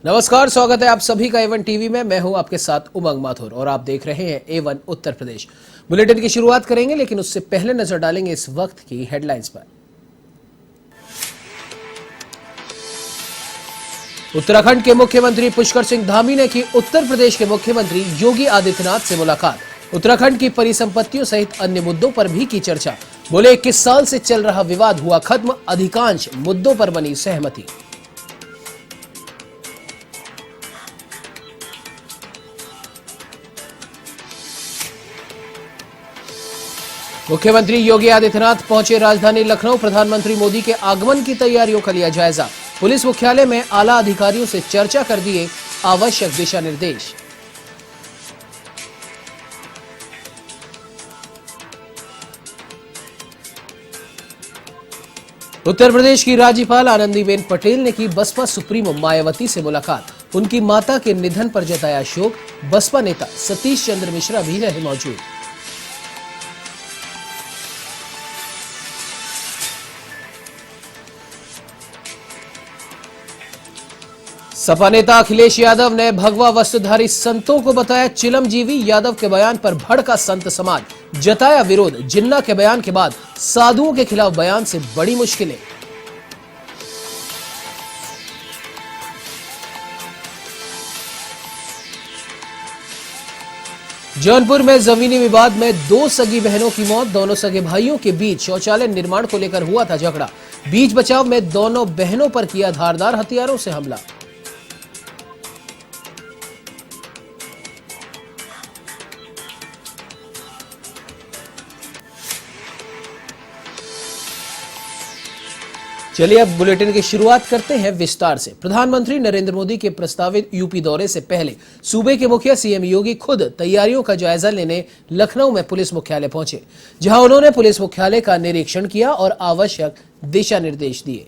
नमस्कार, स्वागत है आप सभी का A1 टीवी में। मैं हूं आपके साथ उमंग माथुर और आप देख रहे हैं A1 उत्तर प्रदेश। बुलेटिन की शुरुआत करेंगे, लेकिन उससे पहले नजर डालेंगे इस वक्त की हेडलाइंस पर। उत्तराखंड के मुख्यमंत्री पुष्कर सिंह धामी ने की उत्तर प्रदेश के मुख्यमंत्री योगी आदित्यनाथ से मुलाकात। उत्तराखंड की परिसंपत्तियों सहित अन्य मुद्दों पर भी की चर्चा। बोले 21 साल से चल रहा विवाद हुआ खत्म, अधिकांश मुद्दों पर बनी सहमति। मुख्यमंत्री योगी आदित्यनाथ पहुंचे राजधानी लखनऊ। प्रधानमंत्री मोदी के आगमन की तैयारियों का लिया जायजा। पुलिस मुख्यालय में आला अधिकारियों से चर्चा कर दिए आवश्यक दिशा निर्देश। उत्तर प्रदेश की राज्यपाल आनंदीबेन पटेल ने की बसपा सुप्रीमो मायावती से मुलाकात। उनकी माता के निधन पर जताया शोक। बसपा नेता सतीश चंद्र मिश्रा भी रहे मौजूद। सपा नेता अखिलेश यादव ने भगवा वस्त्रधारी संतों को बताया चिलमजीवी। यादव के बयान पर भड़का संत समाज, जताया विरोध। जिन्ना के बयान के बाद साधुओं के खिलाफ बयान से बड़ी मुश्किलें। जौनपुर में जमीनी विवाद में 2 सगी बहनों की मौत। दोनों सगे भाइयों के बीच शौचालय निर्माण को लेकर हुआ था झगड़ा। बीच बचाव में दोनों बहनों पर किया धारदार हथियारों से हमला। चलिए अब बुलेटिन की शुरुआत करते हैं विस्तार से। प्रधानमंत्री नरेंद्र मोदी के प्रस्तावित यूपी दौरे से पहले सूबे के मुखिया सीएम योगी खुद तैयारियों का जायजा लेने लखनऊ में पुलिस मुख्यालय पहुंचे, जहां उन्होंने पुलिस मुख्यालय का निरीक्षण किया और आवश्यक दिशा निर्देश दिए।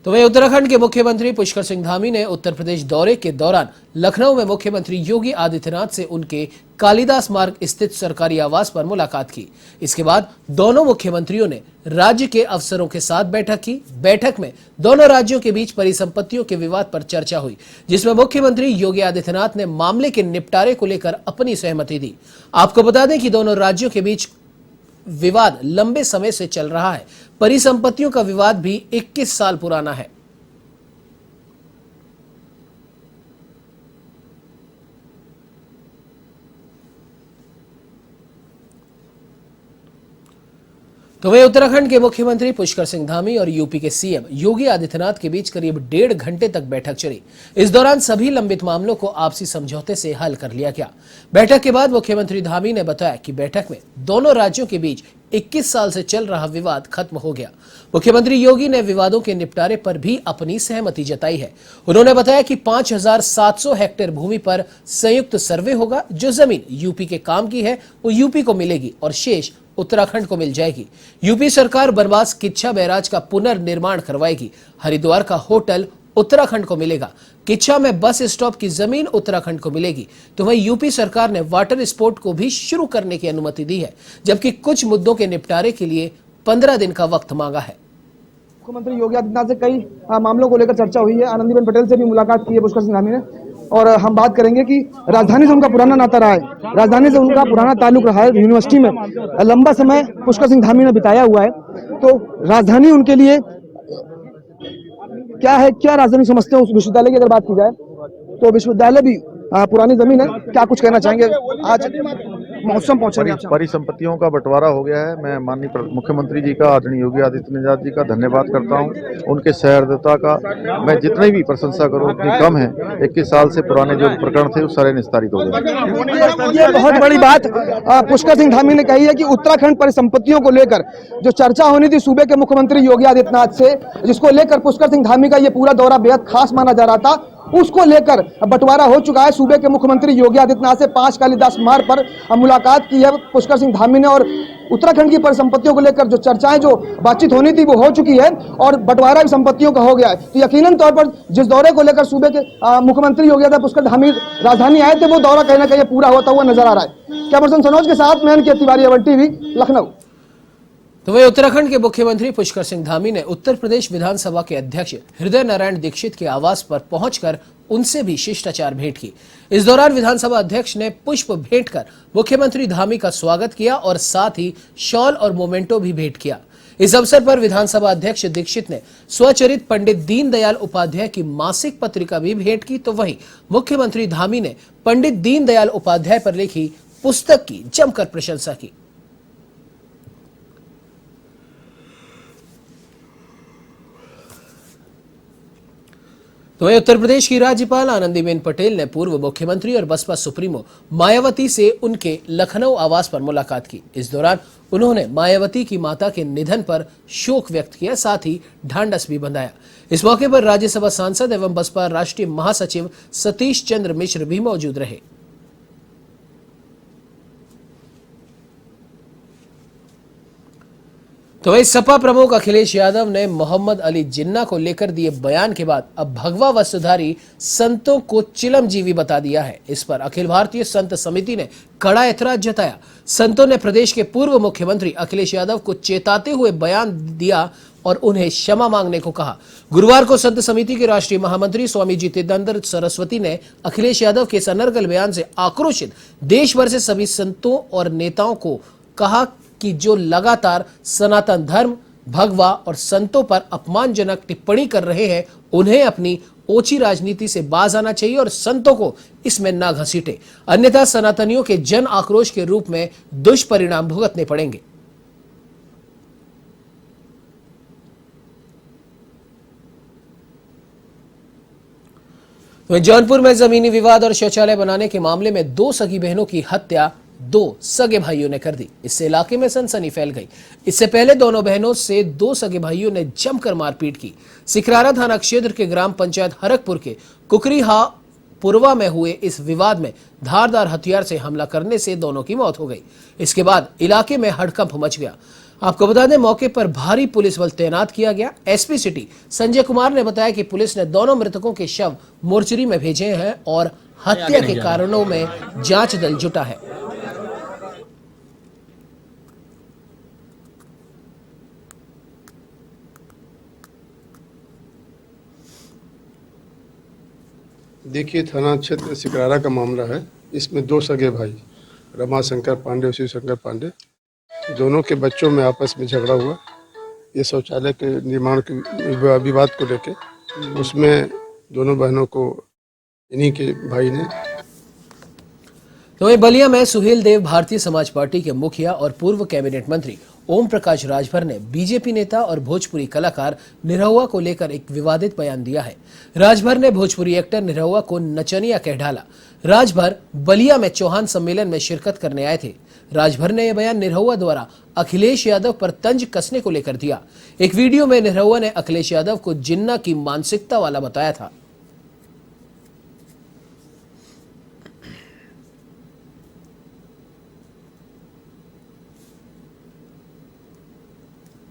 तो वहीं उत्तराखंड के मुख्यमंत्री पुष्कर सिंह धामी ने उत्तर प्रदेश दौरे के दौरान लखनऊ में मुख्यमंत्री योगी आदित्यनाथ से उनके कालिदास मार्ग स्थित सरकारी आवास पर मुलाकात की। इसके बाद दोनों मुख्यमंत्रियों ने राज्य के अफसरों के साथ बैठक की। बैठक में दोनों राज्यों के बीच परिसंपत्तियों के विवाद पर चर्चा हुई, जिसमें मुख्यमंत्री योगी आदित्यनाथ ने मामले के निपटारे को लेकर अपनी सहमति दी। आपको बता दें कि दोनों राज्यों के बीच विवाद लंबे समय से चल रहा है। परिसंपत्तियों का विवाद भी 21 साल पुराना है। तो वहीं उत्तराखंड के मुख्यमंत्री पुष्कर सिंह धामी और यूपी के सीएम योगी आदित्यनाथ के बीच करीब 1.5 घंटे तक बैठक चली। इस दौरान सभी लंबित मामलों को आपसी समझौते से हल कर लिया गया। बैठक के बाद मुख्यमंत्री धामी ने बताया कि बैठक में दोनों राज्यों के बीच 21 साल से चल रहा विवाद खत्म हो गया। मुख्यमंत्री योगी ने विवादों के निपटारे पर भी अपनी सहमति जताई है। उन्होंने बताया कि 5700 हेक्टेयर भूमि पर संयुक्त सर्वे होगा। जो जमीन यूपी के काम की है वो यूपी को मिलेगी और शेष उत्तराखंड को मिल जाएगी। यूपी सरकार बनवास किच्छा बैराज का पुनर्निर्माण करवाएगी। हरिद्वार का होटल उत्तराखंड को मिलेगा। किच्छा में बस स्टॉप की जमीन उत्तराखंड को मिलेगी। तो वहीं यूपी सरकार ने वाटर स्पोर्ट को भी शुरू करने की अनुमति दी है, जबकि कुछ मुद्दों के निपटारे के लिए 15 दिन का वक्त मांगा है। मुख्यमंत्री योगी आदित्यनाथ से कई मामलों को लेकर चर्चा हुई है। आनंदीबेन पटेल से भी मुलाकात की है पुष्कर सिंह धामी ने, और हम बात करेंगे कि राजधानी से उनका पुराना नाता रहा है, राजधानी से उनका पुराना ताल्लुक रहा है। यूनिवर्सिटी में लंबा समय पुष्कर सिंह धामी ने बिताया हुआ है, तो राजधानी उनके लिए क्या है, क्या राजधानी समझते हैं। उस विश्वविद्यालय की अगर बात की जाए तो विश्वविद्यालय भी पुरानी जमीन है। क्या कुछ कहना चाहेंगे? आज मौसम पहुंचे, परिसंपत्तियों का बंटवारा हो गया है। मैं माननीय मुख्यमंत्री जी का, आदरणीय योगी आदित्यनाथ जी का धन्यवाद करता हूं। उनके सहृदयता का मैं जितनी भी प्रशंसा करूं उतनी कम है। 21 साल से पुराने जो प्रकरण थे वो सारे निस्तारित हो गए। ये बहुत बड़ी बात पुष्कर सिंह धामी ने कही है कि उत्तराखंड परिसंपत्तियों को लेकर जो चर्चा होनी थी सूबे के मुख्यमंत्री योगी आदित्यनाथ से, जिसको लेकर पुष्कर सिंह धामी का ये पूरा दौरा बेहद खास माना जा रहा था, उसको लेकर बंटवारा हो चुका है। सूबे के मुख्यमंत्री योगी आदित्यनाथ से 5 कालिदास मार्ग पर मुलाकात की है पुष्कर सिंह धामी ने, और उत्तराखंड की परिसंपत्तियों को लेकर जो चर्चाएं, जो बातचीत होनी थी, वो हो चुकी है और बंटवारा भी संपत्तियों का हो गया है। तो यकीनन तौर पर जिस दौरे को लेकर सूबे के मुख्यमंत्री योगी आदित्यनाथ पुष्कर धामी राजधानी आए थे, वो दौरा कहीं ना कहीं पूरा होता हुआ नजर आ रहा है। कैमरा पर्सन सनोज के साथ मैं के तिवारी, अवन टीवी, लखनऊ। तो वहीं उत्तराखंड के मुख्यमंत्री पुष्कर सिंह धामी ने उत्तर प्रदेश विधानसभा के अध्यक्ष हृदय नारायण दीक्षित के आवास पर पहुंचकर उनसे भी शिष्टाचार भेंट की। इस दौरान विधानसभा अध्यक्ष ने पुष्प भेंट कर मुख्यमंत्री धामी का स्वागत किया और साथ ही शॉल और मोमेंटो भी भेंट किया। इस अवसर पर विधानसभा अध्यक्ष दीक्षित ने स्वचरित पंडित दीनदयाल उपाध्याय की मासिक पत्रिका भी भेंट की। तो वहीं मुख्यमंत्री धामी ने पंडित दीनदयाल उपाध्याय पर लिखी पुस्तक की जमकर प्रशंसा की। तो वहीं उत्तर प्रदेश की राज्यपाल आनंदीबेन पटेल ने पूर्व मुख्यमंत्री और बसपा सुप्रीमो मायावती से उनके लखनऊ आवास पर मुलाकात की। इस दौरान उन्होंने मायावती की माता के निधन पर शोक व्यक्त किया, साथ ही ढांढस भी बंधाया। इस मौके पर राज्यसभा सांसद एवं बसपा राष्ट्रीय महासचिव सतीश चंद्र मिश्र भी मौजूद रहे। तो वही सपा प्रमुख अखिलेश यादव ने मोहम्मद अली जिन्ना को लेकर दिए बयान के बाद अब भगवा वस्त्रधारी संतों को चिलमजीवी बता दिया है। इस पर अखिल भारतीय संत समिति ने कड़ा ऐतराज जताया। संतों ने प्रदेश के पूर्व मुख्यमंत्री अखिलेश यादव को चेताते हुए बयान दिया और उन्हें क्षमा मांगने को कहा। गुरुवार को संत समिति के राष्ट्रीय महामंत्री स्वामी जितेंद्र सरस्वती ने अखिलेश यादव के इस अनर्गल बयान से आक्रोशित देश भर से सभी संतों और नेताओं को कहा कि जो लगातार सनातन धर्म, भगवा और संतों पर अपमानजनक टिप्पणी कर रहे हैं, उन्हें अपनी ओछी राजनीति से बाज आना चाहिए और संतों को इसमें ना घसीटे, अन्यथा सनातनियों के जन आक्रोश के रूप में दुष्परिणाम भुगतने पड़ेंगे। तो जौनपुर में जमीनी विवाद और शौचालय बनाने के मामले में 2 सगी बहनों की हत्या 2 सगे भाइयों ने कर दी। इससे इलाके में सनसनी फैल गई। इससे पहले दोनों बहनों से 2 सगे भाइयों ने जमकर मारपीट की। सिकरारा थाना क्षेत्र के ग्राम पंचायत हरकपुर के कुकरीहा पुरवा में हुए इस विवाद में धारदार हथियार से हमला करने से दोनों की मौत हो गई। इसके बाद इलाके में हड़कंप मच गया। आपको बता दें, मौके पर भारी पुलिस बल तैनात किया गया। एसपी सिटी संजय कुमार ने बताया कि पुलिस ने दोनों मृतकों के शव मोर्चरी में भेजे हैं और हत्या के कारणों में जांच दल जुटा है। देखिए, थाना क्षेत्र सिकरारा का मामला है। इसमें 2 सगे भाई रमाशंकर पांडे और शिवशंकर पांडे, दोनों के बच्चों में आपस में झगड़ा हुआ। ये शौचालय के निर्माण के विवाद को लेके उसमें दोनों बहनों को इन्हीं के भाई ने। तो वहीं बलिया में सुहेल देव भारतीय समाज पार्टी के मुखिया और पूर्व कैबिनेट मंत्री ओम प्रकाश राजभर ने बीजेपी नेता और भोजपुरी कलाकार निरहुआ को लेकर एक विवादित बयान दिया है। राजभर ने भोजपुरी एक्टर निरहुआ को नचनिया कह डाला। राजभर बलिया में चौहान सम्मेलन में शिरकत करने आए थे। राजभर ने यह बयान निरहुआ द्वारा अखिलेश यादव पर तंज कसने को लेकर दिया। एक वीडियो में निरहुआ ने अखिलेश यादव को जिन्ना की मानसिकता वाला बताया था।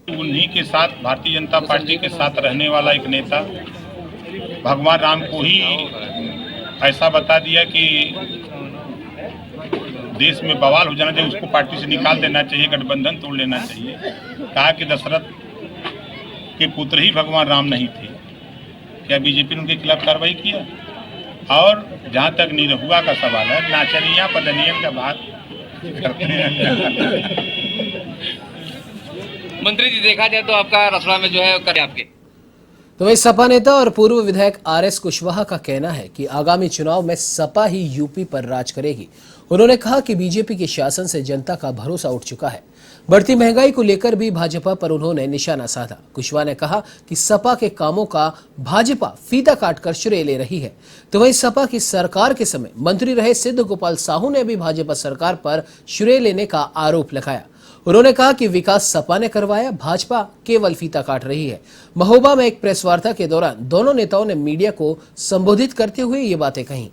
उन्हीं के साथ भारतीय जनता पार्टी के साथ रहने वाला एक नेता भगवान राम को ही ऐसा बता दिया कि देश में बवाल हो जाना चाहिए, उसको पार्टी से निकाल देना चाहिए, गठबंधन तोड़ लेना चाहिए। कहा कि दशरथ के पुत्र ही भगवान राम नहीं थे। क्या बीजेपी ने उनके खिलाफ कार्रवाई किया? और जहां तक निरहुआ का सवाल है, नाचनिया पदनियम का बात करते हैं। मंत्री जी, देखा जाए तो आपका रसोड़ा में जो है करे आपके। तो वही सपा नेता और पूर्व विधायक आरएस कुशवाहा का कहना है कि आगामी चुनाव में सपा ही यूपी पर राज करेगी। उन्होंने कहा कि बीजेपी के शासन से जनता का भरोसा उठ चुका है। बढ़ती महंगाई को लेकर भी भाजपा पर उन्होंने निशाना साधा। कुशवाहा ने कहा कि सपा के कामों का भाजपा फीता काटकर श्रेय ले रही है। तो वहीं सपा की सरकार के समय मंत्री रहे सिद्ध गोपाल साहू ने भी भाजपा सरकार पर श्रेय लेने का आरोप लगाया। उन्होंने कहा कि विकास सपा ने करवाया, भाजपा केवल फीता काट रही है। महोबा में एक प्रेस वार्ता के दौरान दोनों नेताओं ने मीडिया को संबोधित करते हुए ये बातें कहीं।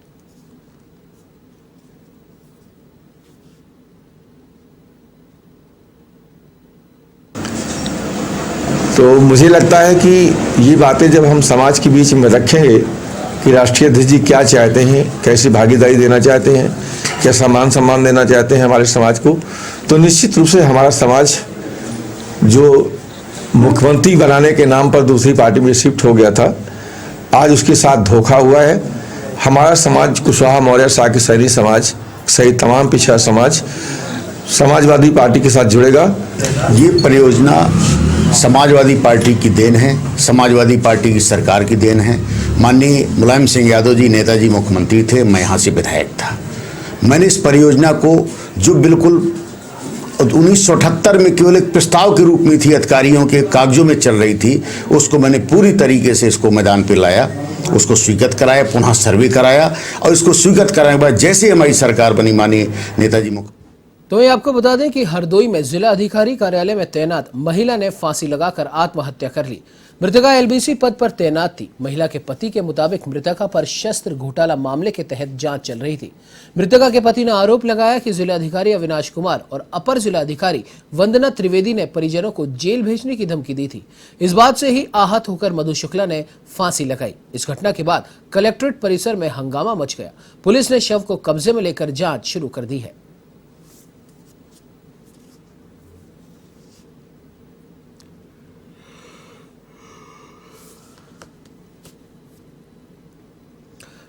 तो मुझे लगता है कि ये बातें जब हम समाज के बीच में रखेंगे कि राष्ट्रीय अध्यक्ष जी क्या चाहते हैं, कैसी भागीदारी देना चाहते हैं, क्या सम्मान देना चाहते हैं हमारे समाज को, तो निश्चित रूप से हमारा समाज जो मुख्यमंत्री बनाने के नाम पर दूसरी पार्टी में शिफ्ट हो गया था, आज उसके साथ धोखा हुआ है। हमारा समाज कुशवाहा मौर्य शाह के शहरी समाज सहित तमाम पिछड़ा समाज समाजवादी पार्टी के साथ जुड़ेगा। ये परियोजना समाजवादी पार्टी की देन है, समाजवादी पार्टी की सरकार की देन है। माननीय मुलायम सिंह यादव जी नेताजी मुख्यमंत्री थे, मैं यहाँ से विधायक था। मैंने इस परियोजना को जो बिल्कुल 1978 में केवल एक प्रस्ताव के रूप में थी, अधिकारियों के कागजों में चल रही थी, उसको मैंने पूरी तरीके से इसको मैदान पे लाया, उसको स्वीकृत कराया, पुनः सर्वे कराया और इसको स्वीकृत कराने के बाद जैसे हमारी सरकार बनी माननीय नेताजी मुख्यमंत्री। तो ये आपको बता दें कि हरदोई में जिला अधिकारी कार्यालय में तैनात महिला ने फांसी लगाकर आत्महत्या कर ली। मृतका एलबीसी पद पर तैनात थी। महिला के पति के मुताबिक मृतका पर शस्त्र घोटाला मामले के तहत जांच चल रही थी। मृतका के पति ने आरोप लगाया कि जिला अधिकारी अविनाश कुमार और अपर जिला अधिकारी वंदना त्रिवेदी ने परिजनों को जेल भेजने की धमकी दी थी। इस बात से ही आहत होकर मधु शुक्ला ने फांसी लगाई। इस घटना के बाद कलेक्ट्रेट परिसर में हंगामा मच गया। पुलिस ने शव को कब्जे में लेकर जांच शुरू कर दी है।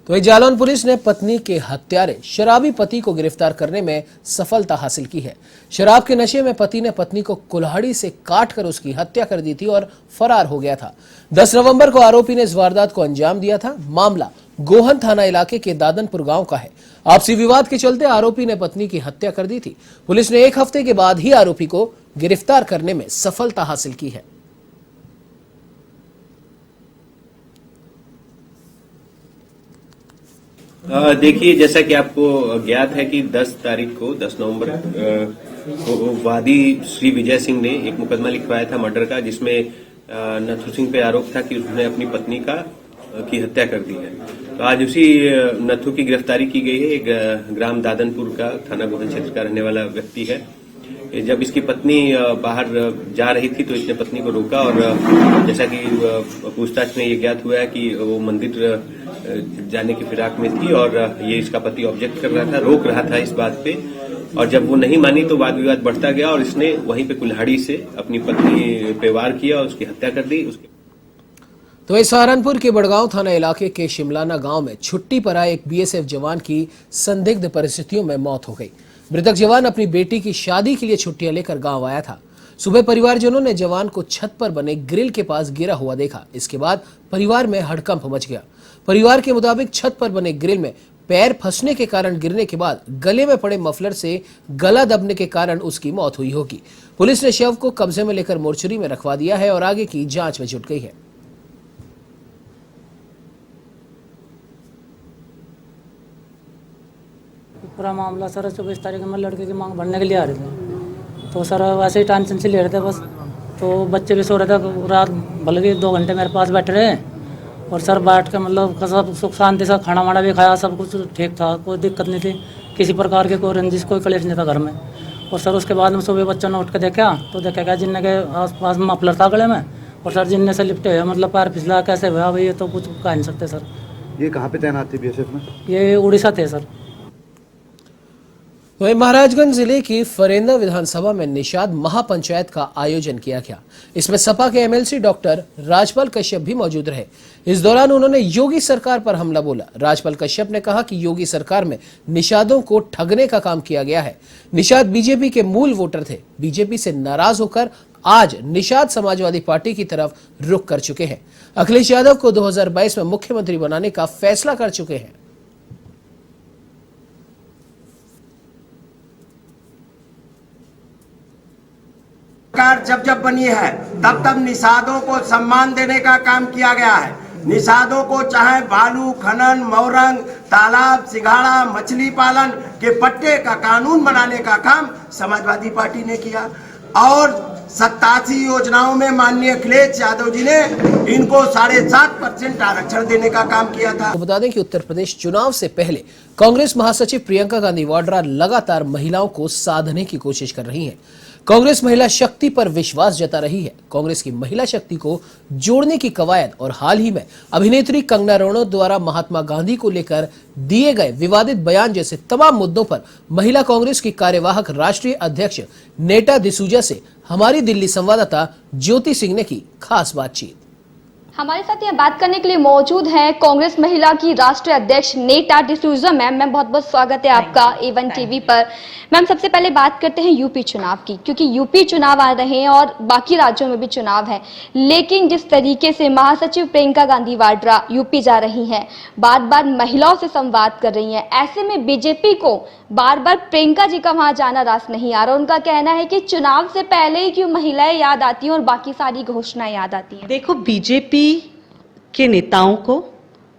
तो वही जालौन पुलिस ने पत्नी के हत्यारे शराबी पति को गिरफ्तार करने में सफलता हासिल की है। शराब के नशे में पति ने पत्नी को कुल्हाड़ी से काटकर उसकी हत्या कर दी थी और फरार हो गया था। 10 नवंबर को आरोपी ने इस वारदात को अंजाम दिया था। मामला गोहन थाना इलाके के दादनपुर गांव का है। आपसी विवाद के चलते आरोपी ने पत्नी की हत्या कर दी थी। पुलिस ने 1 हफ्ते के बाद ही आरोपी को गिरफ्तार करने में सफलता हासिल की है। देखिए, जैसा कि आपको ज्ञात है कि 10 तारीख को 10 नवंबर को वादी श्री विजय सिंह ने एक मुकदमा लिखवाया था मर्डर का, जिसमें नथु सिंह पे आरोप था कि उसने अपनी पत्नी की हत्या कर दी है। तो आज उसी नथु की गिरफ्तारी की गई है। एक ग्राम दादनपुर का थाना गोहन क्षेत्र का रहने वाला व्यक्ति है। जब इसकी पत्नी बाहर जा रही थी तो इसने पत्नी को रोका और जैसा कि पूछताछ में ये ज्ञात हुआ है कि वो मंदिर जाने की फिराक में थी और ये इसका पति ऑब्जेक्ट कर रहा था, रोक रहा था इस बात पे, और जब वो नहीं मानी तो वाद विवाद बढ़ता गया और इसने वहीं पे कुल्हाड़ी से अपनी पत्नी पे वार किया और उसकी हत्या कर दी। तो वही सहारनपुर के बड़गांव थाना इलाके के शिमलाना गांव में छुट्टी पर आए एक बीएसएफ जवान की संदिग्ध परिस्थितियों में मौत हो गई। मृतक जवान अपनी बेटी की शादी के लिए छुट्टियां लेकर गांव आया था। सुबह परिवारजनों ने जवान को छत पर बने ग्रिल के पास गिरा हुआ देखा। इसके बाद परिवार में हड़कंप मच गया। परिवार के मुताबिक छत पर बने ग्रिल में पैर फंसने के कारण गिरने के बाद गले में पड़े मफलर से गला दबने के कारण उसकी मौत हुई होगी। पुलिस ने शव को कब्जे में लेकर मोर्चरी में रखवा दिया है और आगे की जांच में जुट गई है। पूरा मामला सर 24 तारीख में लड़के की मांग भरने के लिए आ रहे थे, तो सर वैसे ही टेंशन से ले रहे थे बस। तो बच्चे भी सो रहे थे, रात भले भी 2 घंटे मेरे पास बैठे रहे और सर बैठ के मतलब सब सुख शांति से खाना वाना भी खाया, सब कुछ ठीक था, कोई दिक्कत नहीं थी, किसी प्रकार के कोई रंजिश कोई क्लेश नहीं था घर में। और सर उसके बाद में सुबह बच्चों ने उठ के देखा तो देखा क्या जिन्ने के आसपास में मफलर था गले में और सर जिन्ने से लिपटे हुए मतलब पैर फिसला कैसे हुआ भाई, ये तो कुछ कह नहीं सकते सर। ये कहाँ पे तैनात थे बीएसएफ में? ये उड़ीसा थे सर। वहीं महाराजगंज जिले की फरेंदा विधानसभा में निषाद महापंचायत का आयोजन किया गया। इसमें सपा के एमएलसी डॉक्टर राजपाल कश्यप भी मौजूद रहे। इस दौरान उन्होंने योगी सरकार पर हमला बोला। राजपाल कश्यप ने कहा कि योगी सरकार में निषादों को ठगने का काम किया गया है। निषाद बीजेपी के मूल वोटर थे। बीजेपी से नाराज होकर आज निषाद समाजवादी पार्टी की तरफ रुख कर चुके हैं। अखिलेश यादव को 2022 में मुख्यमंत्री बनाने का फैसला कर चुके हैं। सरकार जब बनी है तब निषादों को सम्मान देने का काम किया गया है। निषादों को चाहे बालू खनन, मौरंग, तालाब, सिंघाड़ा, मछली पालन के पट्टे का कानून बनाने का काम समाजवादी पार्टी ने किया। और 87 योजनाओं में माननीय अखिलेश यादव जी ने इनको 7.5% आरक्षण देने का काम किया था। तो बता दें कि उत्तर प्रदेश चुनाव से पहले कांग्रेस महासचिव प्रियंका गांधी वाड्रा लगातार महिलाओं को साधने की कोशिश कर रही हैं। कांग्रेस महिला शक्ति पर विश्वास जता रही है। कांग्रेस की महिला शक्ति को जोड़ने की कवायद और हाल ही में अभिनेत्री कंगना रनौत द्वारा महात्मा गांधी को लेकर दिए गए विवादित बयान जैसे तमाम मुद्दों पर महिला कांग्रेस की कार्यवाहक राष्ट्रीय अध्यक्ष नेटा डिसूजा से हमारी दिल्ली संवाददाता ज्योति सिंह ने की खास बातचीत। हमारे साथ यहाँ बात करने के लिए मौजूद हैं कांग्रेस महिला की राष्ट्रीय अध्यक्ष नेटा डिसूजा। मैम बहुत बहुत स्वागत है आपका A1 टीवी पर। मैम सबसे पहले बात करते हैं यूपी चुनाव की, क्योंकि यूपी चुनाव आ रहे हैं और बाकी राज्यों में भी चुनाव है, लेकिन जिस तरीके से महासचिव प्रियंका गांधी वाड्रा यूपी जा रही हैं, बार बार महिलाओं से संवाद कर रही हैं, ऐसे में बीजेपी को बार बार प्रियंका जी का वहां जाना रास नहीं आ रहा। उनका कहना है कि चुनाव से पहले ही क्यों महिलाएं याद आती हैं और बाकी सारी घोषणाएं याद आती हैं। देखो, बीजेपी के नेताओं को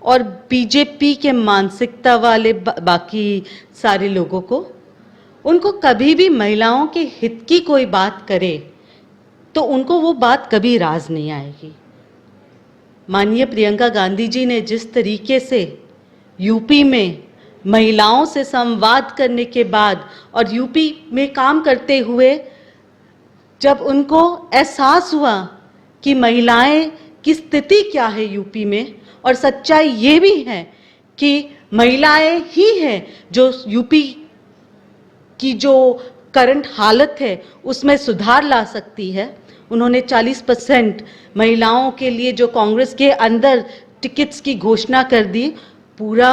और बीजेपी के मानसिकता वाले बाकी सारे लोगों को, उनको कभी भी महिलाओं के हित की कोई बात करे तो उनको वो बात कभी राज नहीं आएगी। माननीय प्रियंका गांधी जी ने जिस तरीके से यूपी में महिलाओं से संवाद करने के बाद और यूपी में काम करते हुए जब उनको एहसास हुआ कि महिलाएं की स्थिति क्या है यूपी में, और सच्चाई ये भी है कि महिलाएं ही हैं जो यूपी की जो करंट हालत है उसमें सुधार ला सकती है। उन्होंने 40% महिलाओं के लिए जो कांग्रेस के अंदर टिकट्स की घोषणा कर दी। पूरा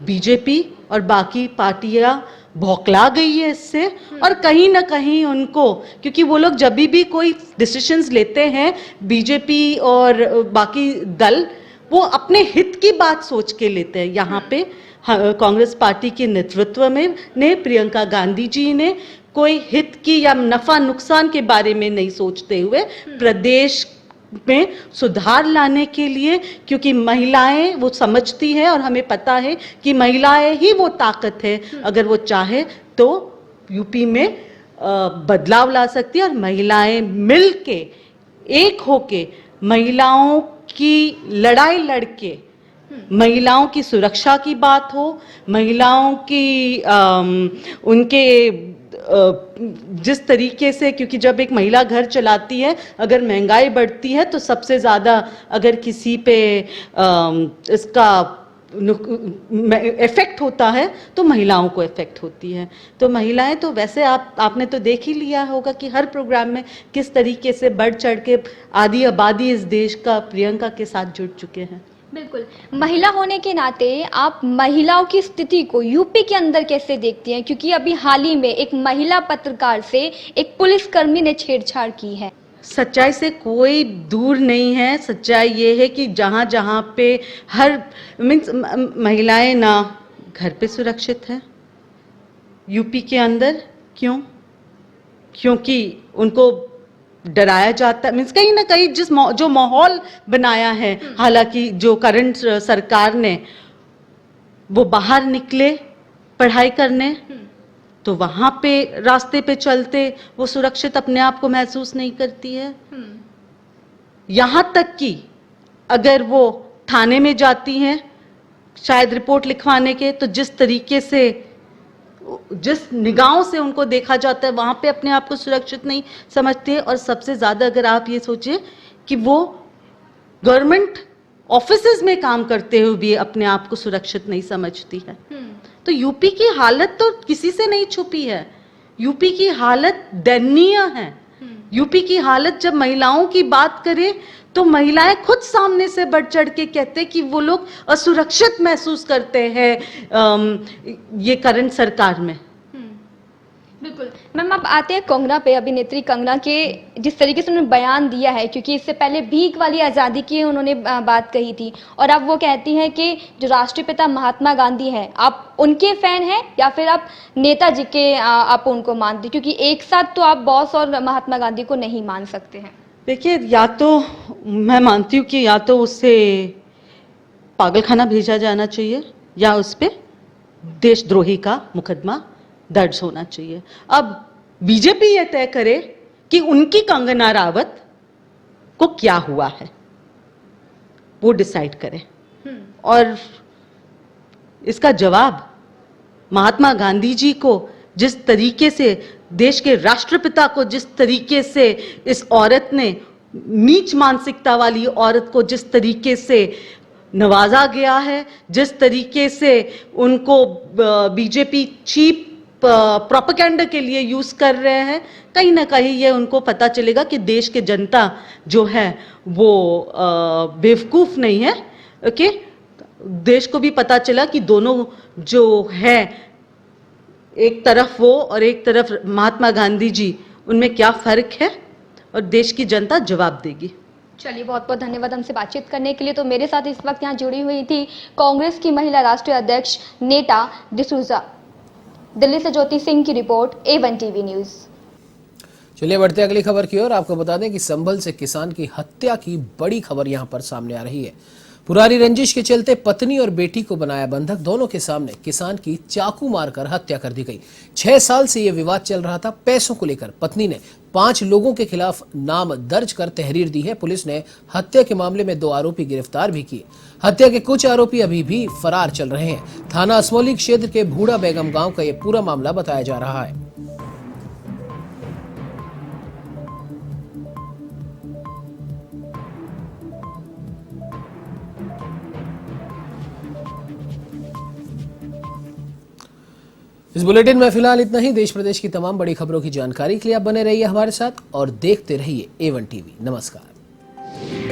बीजेपी और बाकी पार्टियां भौकला गई है इससे, और कहीं ना कहीं उनको, क्योंकि वो लोग जब भी कोई डिसीजंस लेते हैं बीजेपी और बाकी दल, वो अपने हित की बात सोच के लेते हैं। यहाँ पे कांग्रेस पार्टी के नेतृत्व में ने प्रियंका गांधी जी ने कोई हित की या नफा नुकसान के बारे में नहीं सोचते हुए प्रदेश में सुधार लाने के लिए, क्योंकि महिलाएं वो समझती हैं और हमें पता है कि महिलाएं ही वो ताकत है, अगर वो चाहे तो यूपी में बदलाव ला सकती है। और महिलाएं मिल के एक होके महिलाओं की लड़ाई लड़के, महिलाओं की सुरक्षा की बात हो, महिलाओं की उनके जिस तरीके से, क्योंकि जब एक महिला घर चलाती है, अगर महंगाई बढ़ती है तो सबसे ज़्यादा अगर किसी पे इसका इफेक्ट होता है तो महिलाओं को इफेक्ट होती है। तो महिलाएं तो वैसे आपने तो देख ही लिया होगा कि हर प्रोग्राम में किस तरीके से बढ़ चढ़ के आधी आबादी इस देश का प्रियंका के साथ जुड़ चुके हैं। बिल्कुल, महिला होने के नाते आप महिलाओं की स्थिति को यूपी के अंदर कैसे देखती हैं, क्योंकि अभी हाल ही में एक महिला पत्रकार से एक पुलिसकर्मी ने छेड़छाड़ की है। सच्चाई से कोई दूर नहीं है। सच्चाई ये है कि जहाँ जहाँ पे हर महिलाएं ना घर पे सुरक्षित हैं यूपी के अंदर। क्यों? क्योंकि उनको डराया जाता है। मीन्स कहीं ना कहीं जो माहौल बनाया है, हालांकि जो करंट सरकार ने, वो बाहर निकले पढ़ाई करने तो वहां पे रास्ते पे चलते वो सुरक्षित अपने आप को महसूस नहीं करती है। यहां तक कि अगर वो थाने में जाती हैं शायद रिपोर्ट लिखवाने के, तो जिस तरीके से, जिस निगाहों से उनको देखा जाता है, वहां पे अपने आप को सुरक्षित नहीं समझती है। और सबसे ज्यादा अगर आप ये सोचिए कि वो गवर्नमेंट ऑफिसेज में काम करते हुए भी अपने आप को सुरक्षित नहीं समझती है। तो यूपी की हालत तो किसी से नहीं छुपी है। यूपी की हालत दयनीय है। यूपी की हालत, जब महिलाओं की बात करें तो महिलाएं खुद सामने से बढ़ चढ़ के कहते कि वो लोग असुरक्षित महसूस करते हैं ये करंट सरकार में। बिल्कुल मैम, अब आते हैं कंगना पे। अभिनेत्री कंगना के जिस तरीके से उन्होंने बयान दिया है, क्योंकि इससे पहले भीख वाली आज़ादी की उन्होंने बात कही थी, और अब वो कहती हैं कि जो राष्ट्रीय पिता महात्मा गांधी हैं, आप उनके फैन हैं या फिर आप नेताजी के आप उनको मानते, क्योंकि एक साथ तो आप बॉस और महात्मा गांधी को नहीं मान सकते हैं। देखिए, या तो मैं मानती हूँ कि या तो उससे पागलखाना भेजा जाना चाहिए या उस पर देशद्रोही का मुकदमा दर्ज होना चाहिए। अब बीजेपी ये तय करे कि उनकी कंगना रावत को क्या हुआ है, वो डिसाइड करें। और इसका जवाब महात्मा गांधी जी को जिस तरीके से, देश के राष्ट्रपिता को जिस तरीके से इस औरत ने, नीच मानसिकता वाली औरत को जिस तरीके से नवाजा गया है, जिस तरीके से उनको बीजेपी चीप प्रोपेगेंडा के लिए यूज कर रहे हैं, कहीं ना कहीं ये उनको पता चलेगा कि देश की जनता जो है वो बेवकूफ नहीं है। ओके, देश को भी पता चला कि दोनों जो है, एक तरफ वो और एक तरफ महात्मा गांधी जी, उनमें क्या फर्क है, और देश की जनता जवाब देगी। चलिए, बहुत बहुत धन्यवाद हमसे बातचीत करने के लिए। तो मेरे साथ इस वक्त यहाँ जुड़ी हुई थी कांग्रेस की महिला राष्ट्रीय अध्यक्ष नेता डिसूजा। दिल्ली से ज्योति सिंह की रिपोर्ट, A1 टीवी न्यूज। चलिए बढ़ते अगली खबर की ओर। आपको बता दें कि संभल से किसान की हत्या की बड़ी खबर यहां पर सामने आ रही है। पुरानी रंजिश के चलते पत्नी और बेटी को बनाया बंधक, दोनों के सामने किसान की चाकू मारकर हत्या कर दी गई। 6 साल से यह विवाद चल रहा था। पैसों को लेकर पत्नी ने 5 लोगों के खिलाफ नाम दर्ज कर तहरीर दी है। पुलिस ने हत्या के मामले में 2 आरोपी गिरफ्तार भी किए। हत्या के कुछ आरोपी अभी भी फरार चल रहे हैं। थाना असमौली क्षेत्र के भूड़ा बेगम गांव का यह पूरा मामला बताया जा रहा है। इस बुलेटिन में फिलहाल इतना ही। देश प्रदेश की तमाम बड़ी खबरों की जानकारी के लिए आप बने रहिए हमारे साथ और देखते रहिए A1 टीवी। नमस्कार।